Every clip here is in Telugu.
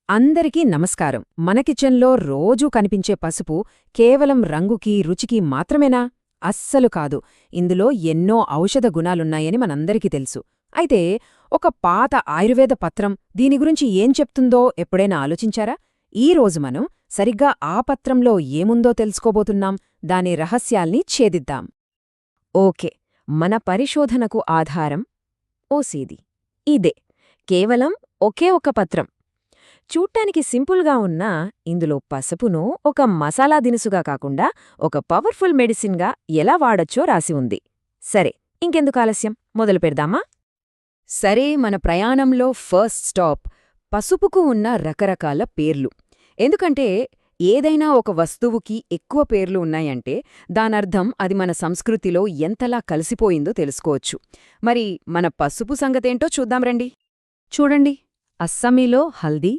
అందరికీ నమస్కారం. మన కిచెన్లో రోజూ కనిపించే పసుపు కేవలం రంగుకి, రుచికి మాత్రమేనా? అస్సలు కాదు. ఇందులో ఎన్నో ఔషధ గుణాలున్నాయని మనందరికీ తెలుసు. అయితే ఒక పాత ఆయుర్వేద పత్రం దీని గురించి ఏం చెప్తుందో ఎప్పుడైనా ఆలోచించారా? ఈరోజు మనం సరిగ్గా ఆ పత్రంలో ఏముందో తెలుసుకోబోతున్నాం. దాని రహస్యాల్ని ఛేదిద్దాం. ఓకే, మన పరిశోధనకు ఆధారం ఓసీది ఇదే. కేవలం ఒకే ఒక పత్రం. చూడ్డానికి సింపుల్గా ఉన్నా ఇందులో పసుపును ఒక మసాలా దినుసుగా కాకుండా ఒక పవర్ఫుల్ మెడిసిన్గా ఎలా వాడచ్చో రాసి ఉంది. సరే, ఇంకెందుకు ఆలస్యం, మొదలు పెడదామా? సరే, మన ప్రయాణంలో ఫస్ట్ స్టాప్ పసుపుకు ఉన్న రకరకాల పేర్లు. ఎందుకంటే ఏదైనా ఒక వస్తువుకి ఎక్కువ పేర్లు ఉన్నాయంటే దానర్థం అది మన సంస్కృతిలో ఎంతలా కలిసిపోయిందో తెలుసుకోవచ్చు. మరి మన పసుపు సంగతేంటో చూద్దాం రండి. చూడండి, అస్సామీలో హల్దీ,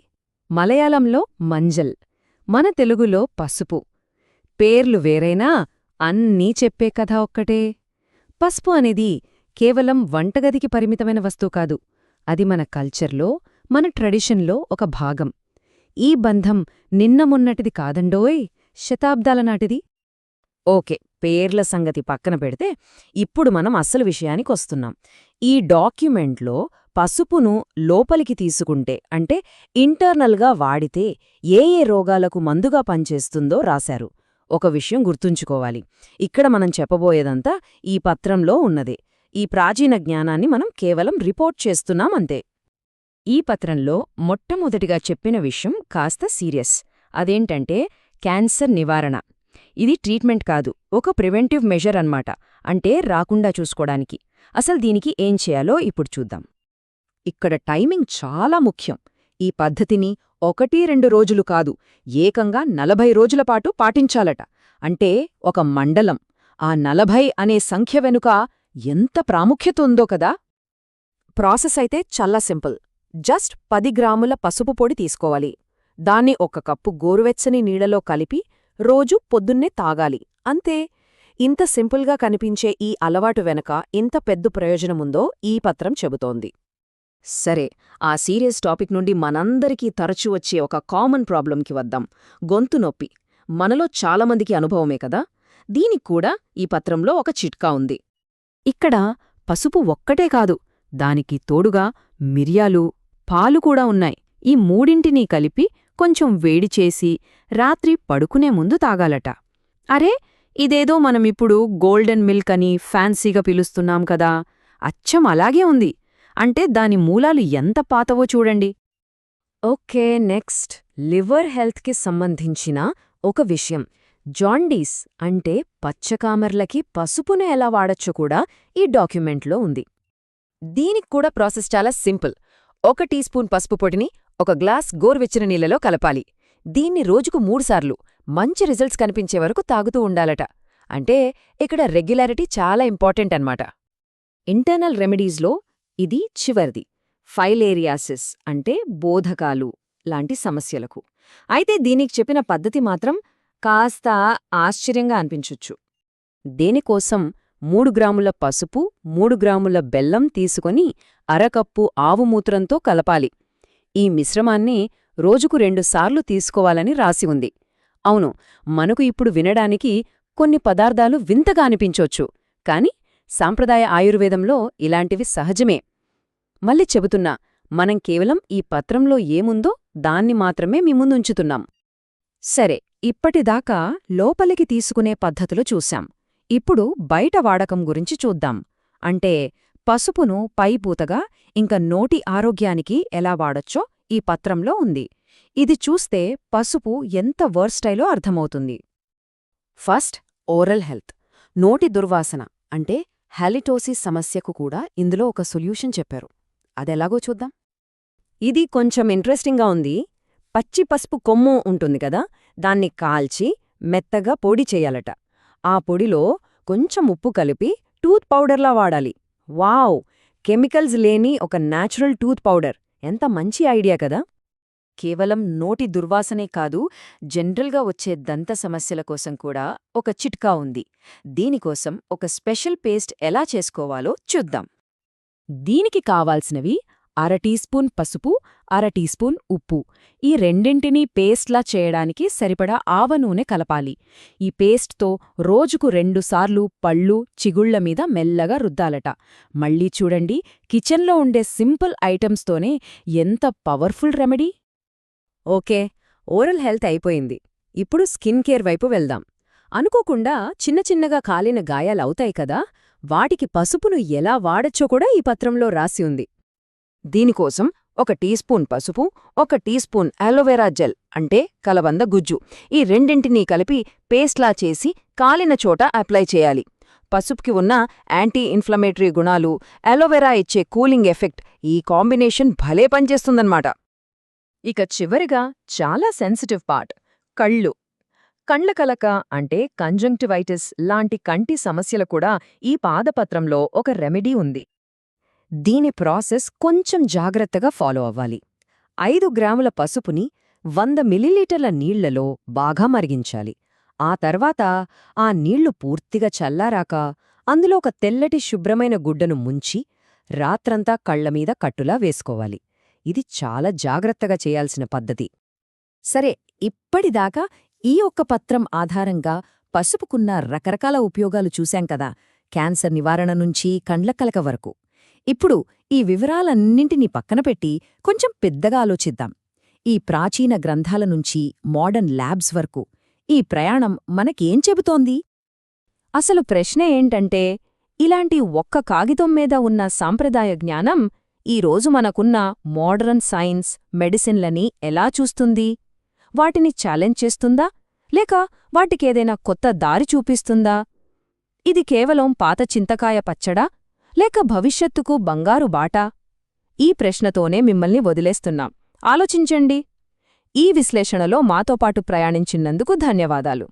మలయాళంలో మంజల్, మన తెలుగులో పసుపు. పేర్లు వేరైనా అన్నీ చెప్పే కథ ఒక్కటే. పసుపు అనేది కేవలం వంటగదికి పరిమితమైన వస్తువు కాదు. అది మన కల్చర్లో, మన ట్రెడిషన్లో ఒక భాగం. ఈ బంధం నిన్న మొన్నటిది కాదండోయ్, శతాబ్దాల నాటిది. ఓకే, పేర్ల సంగతి పక్కన పెడితే ఇప్పుడు మనం అసలు విషయానికొస్తున్నాం. ఈ డాక్యుమెంట్లో పసుపును లోపలికి తీసుకుంటే అంటే ఇంటర్నల్గా వాడితే ఏ ఏ రోగాలకు మందుగా పనిచేస్తుందో రాశారు. ఒక విషయం గుర్తుంచుకోవాలి, ఇక్కడ మనం చెప్పబోయేదంతా ఈ పత్రంలో ఉన్నదే. ఈ ప్రాచీన జ్ఞానాన్ని మనం కేవలం రిపోర్ట్ చేస్తున్నామంతే. ఈ పత్రంలో మొట్టమొదటిగా చెప్పిన విషయం కాస్త సీరియస్. అదేంటంటే క్యాన్సర్ నివారణ. ఇది ట్రీట్మెంట్ కాదు, ఒక ప్రివెంటివ్ మెజర్ అన్నమాట. అంటే రాకుండా చూసుకోడానికి. అసలు దీనికి ఏం చేయాలో ఇప్పుడు చూద్దాం. ఇక్కడ టైమింగ్ చాలా ముఖ్యం. ఈ పద్ధతిని 1-2 రోజులు కాదు, ఏకంగా 40 రోజులపాటు పాటించాలట. అంటే ఒక మండలం. ఆ 40 అనే సంఖ్య వెనుక ఎంత ప్రాముఖ్యత ఉందో కదా. ప్రాసెస్ అయితే చాలా సింపుల్. జస్ట్ 10 గ్రాముల పసుపు పొడి తీసుకోవాలి. దాన్ని 1 కప్పు గోరువెచ్చని నీళ్లలో కలిపి రోజూ పొద్దున్నే తాగాలి. అంతే. ఇంత సింపుల్గా కనిపించే ఈ అలవాటు వెనక ఇంత పెద్ద ప్రయోజనముందో ఈ పత్రం చెబుతోంది. సరే, ఆ సీరియస్ టాపిక్ నుండి మనందరికీ తరచూ వచ్చే ఒక కామన్ ప్రాబ్లంకి వద్దాం, గొంతు నొప్పి. మనలో చాలామందికి అనుభవమే కదా. దీనిక్కూడా ఈ పత్రంలో ఒక చిట్కా ఉంది. ఇక్కడ పసుపు ఒక్కటే కాదు, దానికి తోడుగా మిరియాలు, పాలు కూడా ఉన్నాయి. ఈ మూడింటినీ కలిపి కొంచెం వేడిచేసి రాత్రి పడుకునే ముందు తాగాలట. అరే, ఇదేదో మనమిప్పుడు గోల్డెన్ మిల్క్ అని ఫ్యాన్సీగా పిలుస్తున్నాం కదా, అచ్చం అలాగే ఉంది. అంటే దాని మూలాలు ఎంత పాతవో చూడండి. ఓకే, నెక్స్ట్ లివర్ హెల్త్కి సంబంధించిన ఒక విషయం. జాండీస్ అంటే పచ్చకామెర్లకి పసుపును ఎలా వాడచ్చో కూడా ఈ డాక్యుమెంట్లో ఉంది. దీనికి కూడా ప్రాసెస్ చాలా సింపుల్. 1 టీ స్పూన్ పసుపు పొడిని 1 గ్లాస్ గోరువెచ్చని నీళ్లలో కలపాలి. దీన్ని రోజుకు 3 సార్లు మంచి రిజల్ట్స్ కనిపించే వరకు తాగుతూ ఉండాలట. అంటే ఇక్కడ రెగ్యులారిటీ చాలా ఇంపార్టెంట్ అన్నమాట. ఇంటర్నల్ రెమెడీస్లో ఇది చివరిది, ఫైలేరియాసిస్ అంటే బోధకాలు లాంటి సమస్యలకు. అయితే దీనికి చెప్పిన పద్ధతి మాత్రం కాస్త ఆశ్చర్యంగా అనిపించొచ్చు. దేనికోసం 3 గ్రాముల పసుపు, 3 గ్రాముల బెల్లం తీసుకొని అరకప్పు ఆవుమూత్రంతో కలపాలి. ఈ మిశ్రమాన్ని రోజుకు 2 సార్లు తీసుకోవాలని రాసి ఉంది. అవును, మనకు ఇప్పుడు వినడానికి కొన్ని పదార్థాలు వింతగా అనిపించొచ్చు, కాని సాంప్రదాయ ఆయుర్వేదంలో ఇలాంటివి సహజమే. మళ్ళీ చెబుతున్నా, మనం కేవలం ఈ పత్రంలో ఏముందో దాన్ని మాత్రమే మీ ముందుంచుతున్నాం. సరే, ఇప్పటిదాకా లోపలికి తీసుకునే పద్ధతులు చూశాం. ఇప్పుడు బయట వాడకం గురించి చూద్దాం. అంటే పసుపును పైపూతగా ఇంకా నోటి ఆరోగ్యానికి ఎలా వాడొచ్చో ఈ పత్రంలో ఉంది. ఇది చూస్తే పసుపు ఎంత వర్స్టైలో అర్థమవుతుంది. First, oral health. నోటి దుర్వాసన అంటే హాలిటోసిస్ సమస్యకు కూడా ఇందులో ఒక సొల్యూషన్ చెప్పారు. అదెలాగో చూద్దాం. ఇది కొంచెం ఇంట్రెస్టింగ్గా ఉంది. పచ్చి పసుపు కొమ్ము ఉంటుంది కదా, దాన్ని కాల్చి మెత్తగా పొడి చెయ్యాలట. ఆ పొడిలో కొంచెం ఉప్పు కలిపి టూత్ పౌడర్లా వాడాలి. వావ్! కెమికల్స్ లేని ఒక న్యాచురల్ టూత్ పౌడర్. ఎంత మంచి ఐడియా కదా. కేవలం నోటి దుర్వాసనే కాదు, జనరల్గా వచ్చే దంత సమస్యల కోసం కూడా ఒక చిట్కా ఉంది. దీనికోసం ఒక స్పెషల్ పేస్ట్ ఎలా చేసుకోవాలో చూద్దాం. దీనికి కావాల్సినవి అర టీ స్పూన్ పసుపు, అర టీ స్పూన్ ఉప్పు. ఈ రెండింటినీ పేస్ట్లా చేయడానికి సరిపడా ఆవ నూనె కలపాలి. ఈ పేస్ట్తో రోజుకు 2 సార్లు పళ్ళు, చిగుళ్ల మీద మెల్లగా రుద్దాలట. మళ్ళీ చూడండి, కిచెన్లో ఉండే సింపుల్ ఐటమ్స్తోనే ఎంత powerful remedy. Okay, oral health అయిపోయింది. ఇప్పుడు స్కిన్ కేర్ వైపు వెళ్దాం. అనుకోకుండా చిన్న చిన్నగా కాలిన గాయాలవుతాయి కదా, వాటికి పసుపును ఎలా వాడచ్చో కూడా ఈ పత్రంలో రాసి ఉంది. దీనికోసం 1 టీ స్పూన్ పసుపు, 1 టీ స్పూన్ అలోవెరా జెల్ అంటే కలబంద గుజ్జు, ఈ రెండింటినీ కలిపి పేస్ట్లా చేసి కాలిన చోట అప్లై చేయాలి. పసుపుకి ఉన్న యాంటీ ఇన్ఫ్లమేటరీ గుణాలు, అలోవెరా ఇచ్చే కూలింగ్ ఎఫెక్ట్, ఈ కాంబినేషన్ భలే పనిచేస్తుందన్నమాట. ఇక చివరిగా చాలా సెన్సిటివ్ పార్ట్, కళ్ళు. కండ్ల కలక అంటే కంజంక్టివైటిస్ లాంటి కంటి సమస్యలు కూడా ఈ పాదపత్రంలో ఒక రెమెడీ ఉంది. దీని ప్రాసెస్ కొంచెం జాగ్రత్తగా ఫాలో అవ్వాలి. 5 గ్రాముల పసుపుని 100 మిల్లీలీటర్ల నీళ్లలో బాగా మరిగించాలి. ఆ తర్వాత ఆ నీళ్లు పూర్తిగా చల్లారాక అందులో ఒక తెల్లటి శుభ్రమైన గుడ్డను ముంచి రాత్రంతా కళ్లమీద కట్టులా వేసుకోవాలి. ఇది చాలా జాగ్రత్తగా చేయాల్సిన పద్ధతి. సరే, ఇప్పటిదాకా ఈ ఒక్క పత్రం ఆధారంగా పసుపుకున్న రకరకాల ఉపయోగాలు చూశాం కదా, క్యాన్సర్ నివారణ నుంచి కండ్ల కలక వరకు. ఇప్పుడు ఈ వివరాలన్నింటినీ పక్కనపెట్టి కొంచెం పెద్దగా ఆలోచిద్దాం. ఈ ప్రాచీన గ్రంథాల నుంచి మోడర్న్ ల్యాబ్స్ వరకు ఈ ప్రయాణం మనకేం చెబుతోంది? అసలు ప్రశ్న ఏంటంటే, ఇలాంటి ఒక్క కాగితం మీద ఉన్న సాంప్రదాయ జ్ఞానం ఈరోజు మనకున్న మోడర్న్ సైన్స్, మెడిసిన్లని ఎలా చూస్తుంది? వాటిని ఛాలెంజ్ చేస్తుందా, లేక వాటికేదైనా కొత్త దారి చూపిస్తుందా? ఇది కేవలం పాత చింతకాయ పచ్చడా, లేక భవిష్యత్తుకు బంగారు బాటా? ఈ ప్రశ్నతోనే మిమ్మల్ని వదిలేస్తున్నాం. ఆలోచించండి. ఈ విశ్లేషణలో మాతో పాటు ప్రయాణించినందుకు ధన్యవాదాలు.